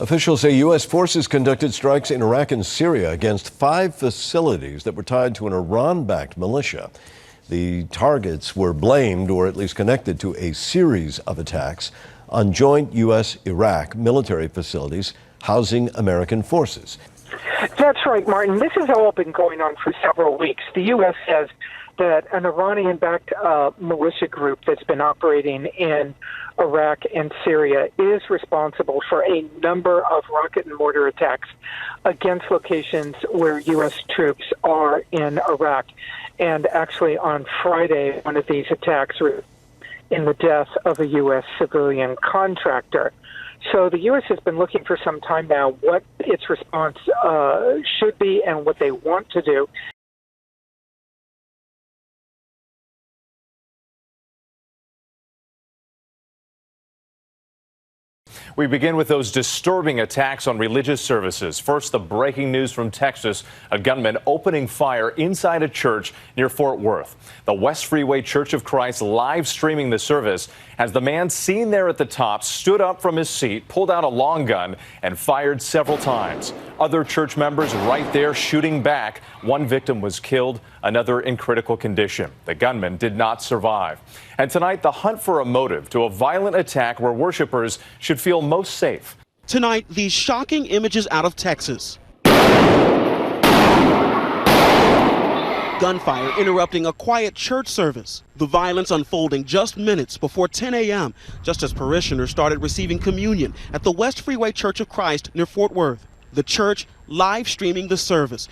Officials say U.S. forces conducted strikes in Iraq and Syria against 5 facilities that were tied to an Iran-backed militia. The targets were blamed, or at least connected to, a series of attacks on joint U.S.-Iraq military facilities housing American forces. That's right, Martin. This has all been going on for several weeks. The U.S. says that an Iranian-backed militia group that's been operating in Iraq and Syria is responsible for a number of rocket and mortar attacks against locations where U.S. troops are in Iraq. And actually on Friday, one of these attacks was in the death of a U.S. civilian contractor. So the U.S. has been looking for some time now what its response should be and what they want to do. We begin with those disturbing attacks on religious services. First, the breaking news from Texas, a gunman opening fire inside a church near Fort Worth. The West Freeway Church of Christ live streaming the service as the man seen there at the top stood up from his seat, pulled out a long gun, and fired several times. Other church members right there shooting back. One victim was killed, another in critical condition. The gunman did not survive. And tonight, the hunt for a motive to a violent attack where worshipers should feel most safe. Tonight, these shocking images out of Texas. Gunfire interrupting a quiet church service. The violence unfolding just minutes before 10 a.m., just as parishioners started receiving communion at the West Freeway Church of Christ near Fort Worth. The church live streaming the service.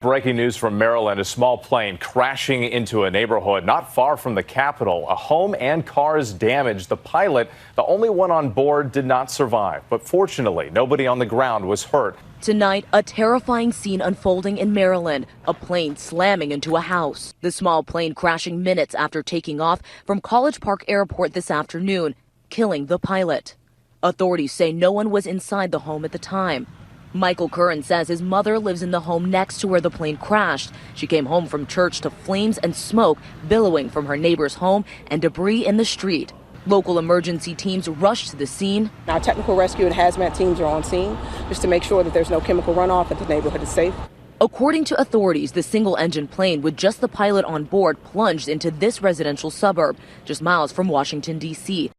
Breaking news from Maryland, a small plane crashing into a neighborhood not far from the Capitol. A home and cars damaged. The pilot, the only one on board, did not survive. But fortunately, nobody on the ground was hurt. Tonight, a terrifying scene unfolding in Maryland, a plane slamming into a house. The small plane crashing minutes after taking off from College Park Airport this afternoon, killing the pilot. Authorities say no one was inside the home at the time. Michael Curran says his mother lives in the home next to where the plane crashed. She came home from church to flames and smoke billowing from her neighbor's home and debris in the street. Local emergency teams rushed to the scene. Our technical rescue and hazmat teams are on scene just to make sure that there's no chemical runoff and the neighborhood is safe. According to authorities, the single-engine plane with just the pilot on board plunged into this residential suburb, just miles from Washington, D.C.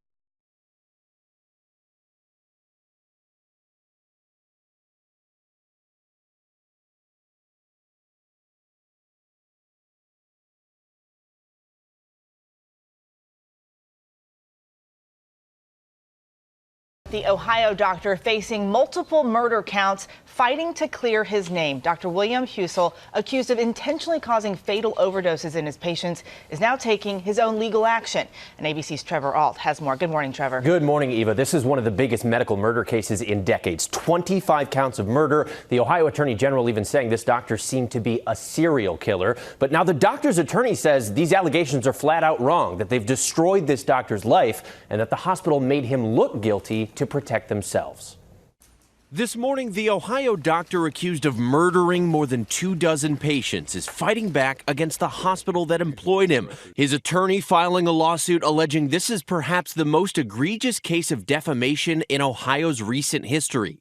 The Ohio doctor facing multiple murder counts, fighting to clear his name. Dr. William Husel, accused of intentionally causing fatal overdoses in his patients, is now taking his own legal action. And ABC's Trevor Ault has more. Good morning, Trevor. Good morning, Eva. This is one of the biggest medical murder cases in decades. 25 counts of murder. The Ohio Attorney General even saying this doctor seemed to be a serial killer. But now the doctor's attorney says these allegations are flat out wrong, that they've destroyed this doctor's life and that the hospital made him look guilty to protect themselves. This morning, the Ohio doctor accused of murdering more than 24 patients is fighting back against the hospital that employed him. His attorney filing a lawsuit alleging this is perhaps the most egregious case of defamation in Ohio's recent history.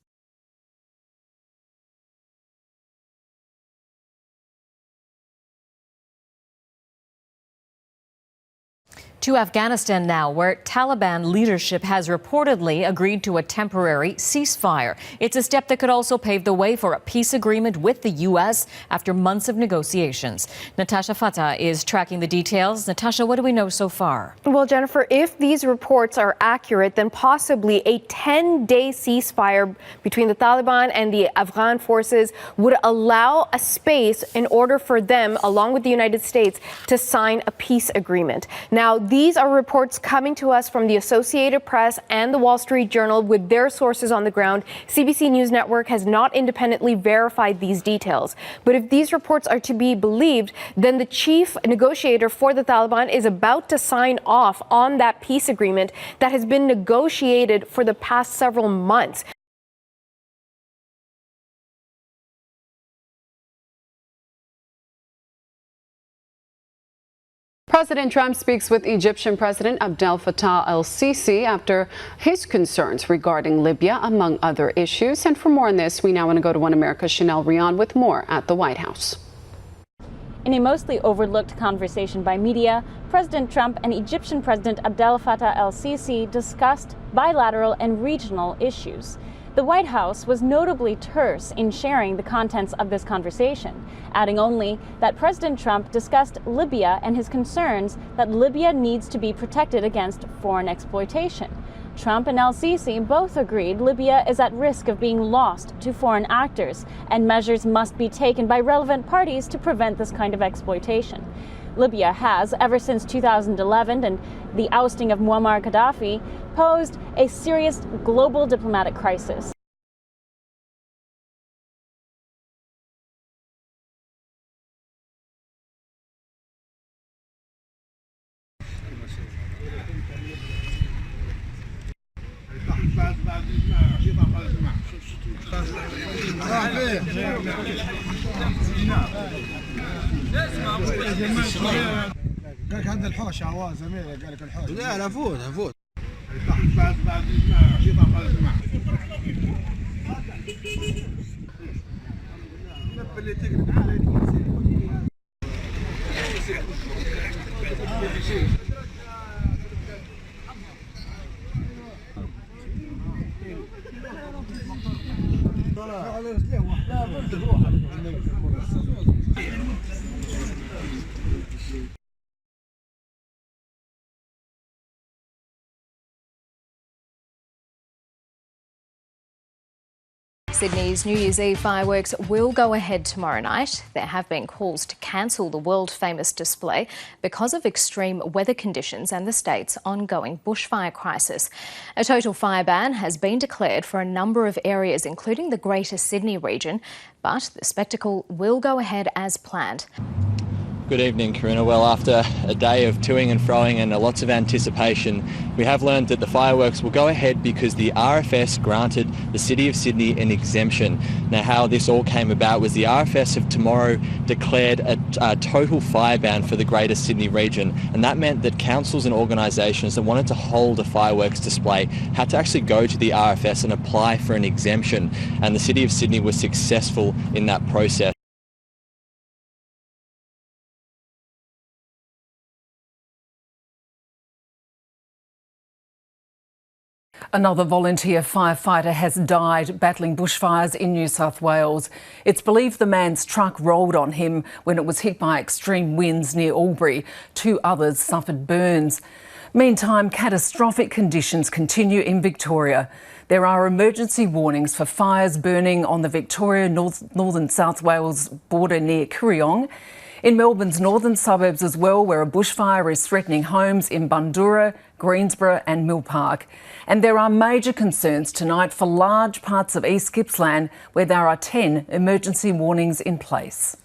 To Afghanistan now, where Taliban leadership has reportedly agreed to a temporary ceasefire. It's a step that could also pave the way for a peace agreement with the U.S. after months of negotiations. Natasha Fatah is tracking the details. Natasha, what do we know so far? Well, Jennifer, if these reports are accurate, then possibly a 10-day ceasefire between the Taliban and the Afghan forces would allow a space in order for them, along with the United States, to sign a peace agreement. Now, these are reports coming to us from the Associated Press and the Wall Street Journal with their sources on the ground. CBC News Network has not independently verified these details. But if these reports are to be believed, then the chief negotiator for the Taliban is about to sign off on that peace agreement that has been negotiated for the past several months. President Trump speaks with Egyptian President Abdel Fattah El-Sisi after his concerns regarding Libya, among other issues. And for more on this, we now want to go to One America's Chanel Rion with more at the White House. In a mostly overlooked conversation by media, President Trump and Egyptian President Abdel Fattah El-Sisi discussed bilateral and regional issues. The White House was notably terse in sharing the contents of this conversation, adding only that President Trump discussed Libya and his concerns that Libya needs to be protected against foreign exploitation. Trump and El-Sisi both agreed Libya is at risk of being lost to foreign actors, and measures must be taken by relevant parties to prevent this kind of exploitation. Libya has, ever since 2011 and the ousting of Muammar Gaddafi, posed a serious global diplomatic crisis. قالك هذا الحوش عواز زميلك قالك الحوش لا لا فوت فوت اللي تقرب Sydney's New Year's Eve fireworks will go ahead tomorrow night. There have been calls to cancel the world-famous display because of extreme weather conditions and the state's ongoing bushfire crisis. A total fire ban has been declared for a number of areas, including the Greater Sydney region, but the spectacle will go ahead as planned. Good evening, Karina. Well, after a day of toing and froing and lots of anticipation, we have learned that the fireworks will go ahead because the RFS granted the City of Sydney an exemption. Now, how this all came about was the RFS have tomorrow declared a total fire ban for the Greater Sydney region, and that meant that councils and organisations that wanted to hold a fireworks display had to actually go to the RFS and apply for an exemption, and the City of Sydney was successful in that process. Another volunteer firefighter has died battling bushfires in New South Wales. It's believed the man's truck rolled on him when it was hit by extreme winds near Albury. 2 others suffered burns. Meantime, catastrophic conditions continue in Victoria. There are emergency warnings for fires burning on the Victoria northern South Wales border near Kooryong. In Melbourne's northern suburbs as well, where a bushfire is threatening homes in Bundoora, Greensborough and Mill Park. And there are major concerns tonight for large parts of East Gippsland, where there are 10 emergency warnings in place.